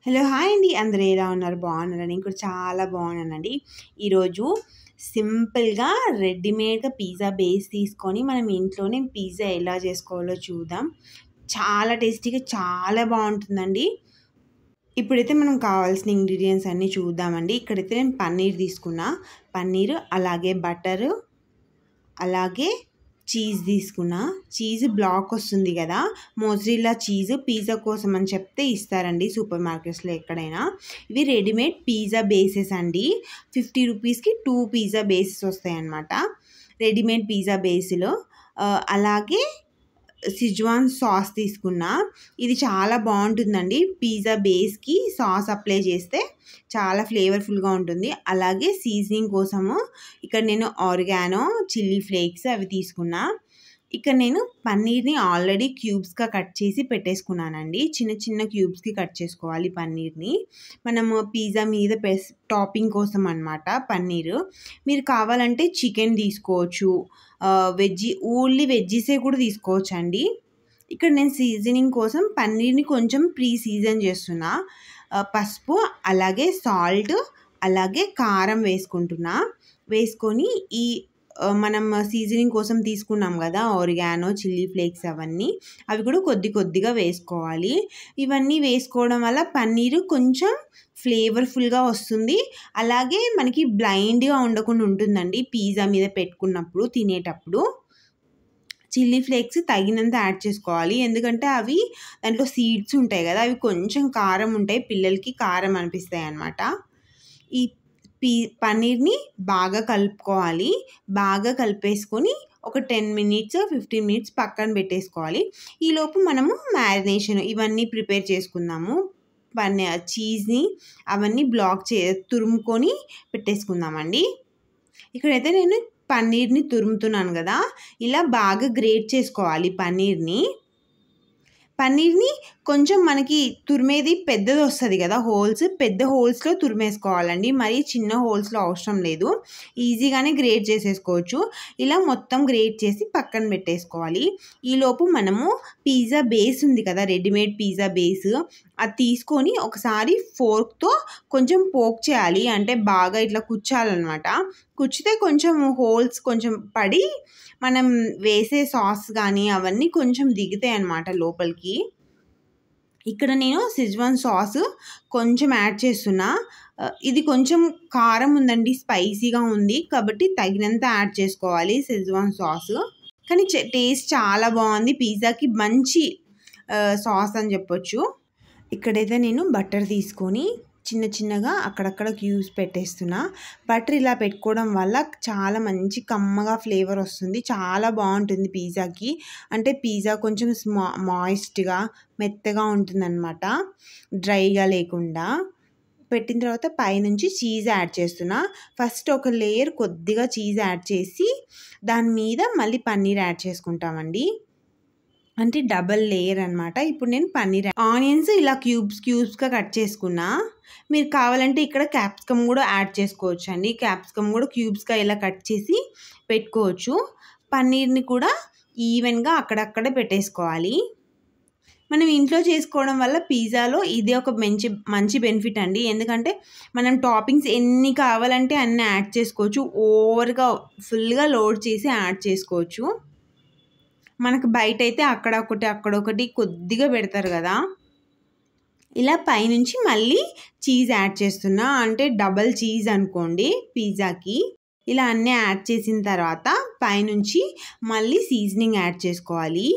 Hello! Hi అండి. అందరూ ఎలా ఉన్నారు? బాగున్నారా? నేను కూడా చాలా బాగున్నానండి. ఈరోజు సింపుల్‌గా రెడీమేడ్‌గా పిజ్జా బేస్ తీసుకొని మనం ఇంట్లోనే పిజ్జా ఎలా చేసుకోవాలో చూద్దాం. చాలా టేస్టీగా చాలా బాగుంటుందండి. ఇప్పుడైతే మనం కావాల్సిన ఇంగ్రీడియెంట్స్ అన్నీ చూద్దామండి. ఇక్కడైతే నేను పన్నీర్ తీసుకున్నా. పన్నీరు, అలాగే బటరు, అలాగే చీజ్ తీసుకున్నా. చీజ్ బ్లాక్ వస్తుంది కదా! మోజ్రెల్లా చీజ్ పిజ్జా కోసం అని చెప్తే ఇస్తారండి సూపర్ మార్కెట్స్‌లో ఎక్కడైనా. ఇవి రెడీమేడ్ పిజ్జా బేసెస్ అండి. 50 రూపీస్‌కి 2 పిజ్జా బేసెస్ వస్తాయన్నమాట. రెడీమేడ్ పిజ్జా బేస్‌లో అలాగే సిజ్వాన్ సాస్ తీసుకున్నా. ఇది చాలా బాగుంటుందండి. పిజ్జా బేస్‌కి సాస్ అప్లై చేస్తే చాలా ఫ్లేవర్‌ఫుల్‌గా ఉంటుంది. అలాగే సీజనింగ్ కోసము ఇక్కడ నేను ఆరిగానో, చిల్లీ ఫ్లేక్స్ అవి తీసుకున్నా. ఇక్కడ నేను పన్నీర్‌ని ఆల్రెడీ క్యూబ్స్‌గా కట్ చేసి పెట్టేసుకున్నానండి. చిన్న చిన్న క్యూబ్స్‌కి కట్ చేసుకోవాలి పన్నీర్‌ని. మనము పిజ్జా మీద టాపింగ్ కోసం అన్నమాట పన్నీరు. మీరు కావాలంటే చికెన్ తీసుకోవచ్చు. ఓన్లీ వెజ్జీసే కూడా తీసుకోవచ్చండి. ఇక్కడ నేను సీజనింగ్ కోసం పన్నీర్‌ని కొంచెం ప్రీ సీజన్ చేస్తున్నా. పసుపు, అలాగే సాల్ట్, అలాగే కారం వేసుకుంటున్నా. వేసుకొని మనం సీజనింగ్ కోసం తీసుకున్నాం కదా! ఆరిగానో, చిల్లీ ఫ్లేక్స్ అవన్నీ. అవి కూడా కొద్ది కొద్దిగా వేసుకోవాలి. ఇవన్నీ వేసుకోవడం వల్ల పన్నీరు కొంచెం ఫ్లేవర్‌ఫుల్‌గా వస్తుంది. అలాగే మనకి బ్లైండ్‌గా ఉండకుండా ఉంటుందండి పిజ్జా మీద పెట్టుకున్నప్పుడు, తినేటప్పుడు. చిల్లీ ఫ్లేక్స్ తగినంత యాడ్ చేసుకోవాలి. ఎందుకంటే అవి దాంట్లో సీడ్స్ ఉంటాయి కదా! అవి కొంచెం కారం ఉంటాయి. పిల్లలకి కారం అనిపిస్తాయన్నమాట. ఈ పన్నీర్‌ని బాగా కలుపుకోవాలి. బాగా కలిపేసుకొని ఒక 10 మినిట్స్, 15 మినిట్స్ పక్కన పెట్టేసుకోవాలి. ఈలోపు మనము మ్యారినేషన్ ఇవన్నీ ప్రిపేర్ చేసుకుందాము. చీజ్‌ని అవన్నీ తురుముకొని పెట్టేసుకుందామండి. ఇక్కడైతే నేను పన్నీర్‌ని తురుముతున్నాను కదా! ఇలా బాగా గ్రేట్ చేసుకోవాలి పన్నీర్‌ని. పన్నీర్‌ని కొంచెం మనకి తురిమేది పెద్దదొస్తది కదా! పెద్ద హోల్స్‌లో తురిమేసుకోవాలండి. మరీ చిన్న హోల్స్‌లో అవసరం లేదు. ఈజీగానే గ్రేట్ చేసేసుకోవచ్చు. ఇలా మొత్తం గ్రేట్ చేసి పక్కన పెట్టేసుకోవాలి. ఈలోపు మనము పిజ్జా బేస్ ఉంది కదా! రెడీమేడ్ పిజ్జా బేస్ అది తీసుకొని ఒకసారి ఫోర్క్‌తో కొంచెం పోక్ చేయాలి. అంటే బాగా ఇట్లా కుచ్చాలనమాట. కుచ్చితే కొంచెం హోల్స్ కొంచెం పడి మనం వేసే సాస్ గానీ అవన్నీ కొంచెం దిగుతాయన్నమాట లోపలికి. ఇక్కడ నేను సిజ్వాన్ సాస్ కొంచెం యాడ్ చేస్తున్నా. ఇది కొంచెం కారం ఉందండి. స్పైసీగా ఉంది. కాబట్టి తగినంత యాడ్ చేసుకోవాలి సిజ్వాన్ సాస్. కానీ టేస్ట్ చాలా బాగుంది. పిజ్జాకి మంచి సాస్ అని చెప్పొచ్చు. ఇక్కడైతే నేను బటర్ తీసుకొని చిన్న చిన్నగా అక్కడక్కడ క్యూబ్స్ పెట్టేస్తున్నా. బటర్ ఇలా పెట్టుకోవడం వల్ల చాలా మంచి కమ్మగా ఫ్లేవర్ వస్తుంది. చాలా బాగుంటుంది పిజ్జాకి. అంటే పిజ్జా కొంచెం మాయిస్ట్‌గా మెత్తగా ఉంటుందన్నమాట. డ్రైగా లేకుండా. పెట్టిన తర్వాత పైనుంచి చీజ్ యాడ్ చేస్తున్నా. ఫస్ట్ ఒక లేయర్ కొద్దిగా చీజ్ యాడ్ చేసి దాని మీద మళ్ళీ పన్నీర్ యాడ్ చేసుకుంటామండి. అంటే డబల్ లేయర్ అనమాట. ఇప్పుడు నేను ఆనియన్స్ ఇలా క్యూబ్స్‌గా కట్ చేసుకున్నా. మీరు కావాలంటే ఇక్కడ క్యాప్సికమ్ కూడా యాడ్ చేసుకోవచ్చండి. క్యాప్సికమ్ కూడా క్యూబ్స్‌గా ఇలా కట్ చేసి పెట్టుకోవచ్చు. పన్నీర్‌ని కూడా ఈవెన్‌గా అక్కడక్కడ పెట్టేసుకోవాలి. మనం ఇంట్లో చేసుకోవడం వల్ల పిజ్జాలో ఇదే ఒక మంచి బెనిఫిట్ అండి. ఎందుకంటే మనం టాపింగ్స్ ఎన్ని కావాలంటే అన్ని యాడ్ చేసుకోవచ్చు. ఓవర్‌గా ఫుల్‌గా లోడ్ చేసి యాడ్ చేసుకోవచ్చు. మనకు బయటైతే అక్కడొకటి కొద్దిగా పెడతారు కదా! ఇలా పైనుంచి మళ్ళీ చీజ్ యాడ్ చేస్తున్నా. అంటే డబల్ చీజ్ అనుకోండి పిజ్జాకి. ఇలా అన్నీ యాడ్ చేసిన తర్వాత పైనుంచి మళ్ళీ సీజనింగ్ యాడ్ చేసుకోవాలి.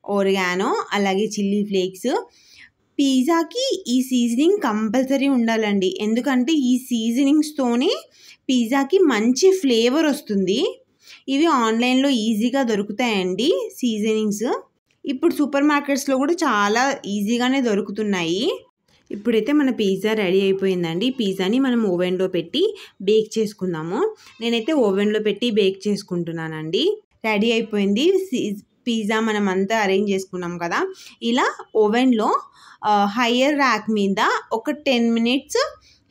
ఆరిగానో, అలాగే చిల్లీ ఫ్లేక్స్. పిజ్జాకి ఈ సీజనింగ్ కంపల్సరీ ఉండాలండి. ఎందుకంటే ఈ సీజనింగ్స్‌తోనే పిజ్జాకి మంచి ఫ్లేవర్ వస్తుంది. ఇవి ఆన్‌లైన్‌లో ఈజీగా దొరుకుతాయండి సీజనింగ్స్. ఇప్పుడు సూపర్ మార్కెట్స్‌లో కూడా చాలా ఈజీగానే దొరుకుతున్నాయి. ఇప్పుడైతే మన పిజ్జా రెడీ అయిపోయిందండి. పిజ్జాని మనం ఓవెన్‌లో పెట్టి బేక్ చేసుకుందాము. నేనైతే ఓవెన్‌లో పెట్టి బేక్ చేసుకుంటున్నానండి. రెడీ అయిపోయింది. పిజ్జా మనం అంతా అరేంజ్ చేసుకున్నాం కదా! ఇలా ఓవెన్‌లో హయ్యర్ ర్యాక్ మీద ఒక 10 మినిట్స్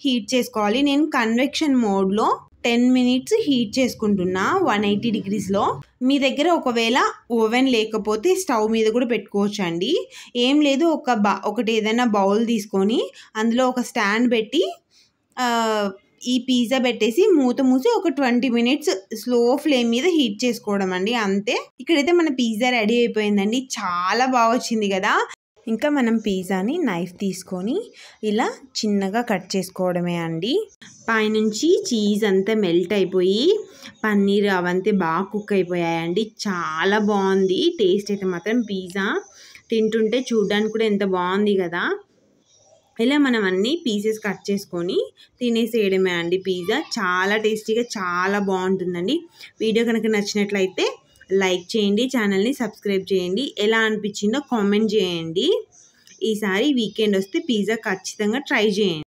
హీట్ చేసుకోవాలి. నేను కన్వెక్షన్ మోడ్లో 10 మినిట్స్ హీట్ చేసుకుంటున్నా 180 డిగ్రీస్లో. మీ దగ్గర ఒకవేళ ఓవెన్ లేకపోతే స్టవ్ మీద కూడా పెట్టుకోవచ్చు అండి. ఏం లేదు, ఒకటి ఏదైనా బౌల్ తీసుకొని అందులో ఒక స్టాండ్ పెట్టి ఈ పిజ్జా పెట్టేసి మూత మూసి ఒక 20 మినిట్స్ స్లో ఫ్లేమ్ మీద హీట్ చేసుకోవడం అండి, అంతే. ఇక్కడైతే మన పిజ్జా రెడీ అయిపోయిందండి. చాలా బాగా వచ్చింది కదా. ఇంకా మనం పిజ్జాని నైఫ్ తీసుకొని ఇలా చిన్నగా కట్ చేసుకోవడమే అండి. పైనుంచి చీజ్ అంతా మెల్ట్ అయిపోయి పన్నీర్ అవంతా బాగా కుక్ అయిపోయాయండి. చాలా బాగుంది టేస్ట్ అయితే మాత్రం. పిజ్జా తింటుంటే చూడడానికి కూడా ఎంత బాగుంది కదా. ఇలా మనం అన్ని పీసెస్ కట్ చేసుకొని తినేసేయడమే అండి. పిజ్జా చాలా టేస్టీగా చాలా బాగుంటుందండి. వీడియో కనుక నచ్చినట్లయితే లైక్ చేయండి, ఛానల్ని సబ్స్క్రైబ్ చేయండి. ఎలా అనిపించిందో కామెంట్ చేయండి. ఈసారి వీకెండ్ వస్తే పిజ్జా ఖచ్చితంగా ట్రై చేయండి.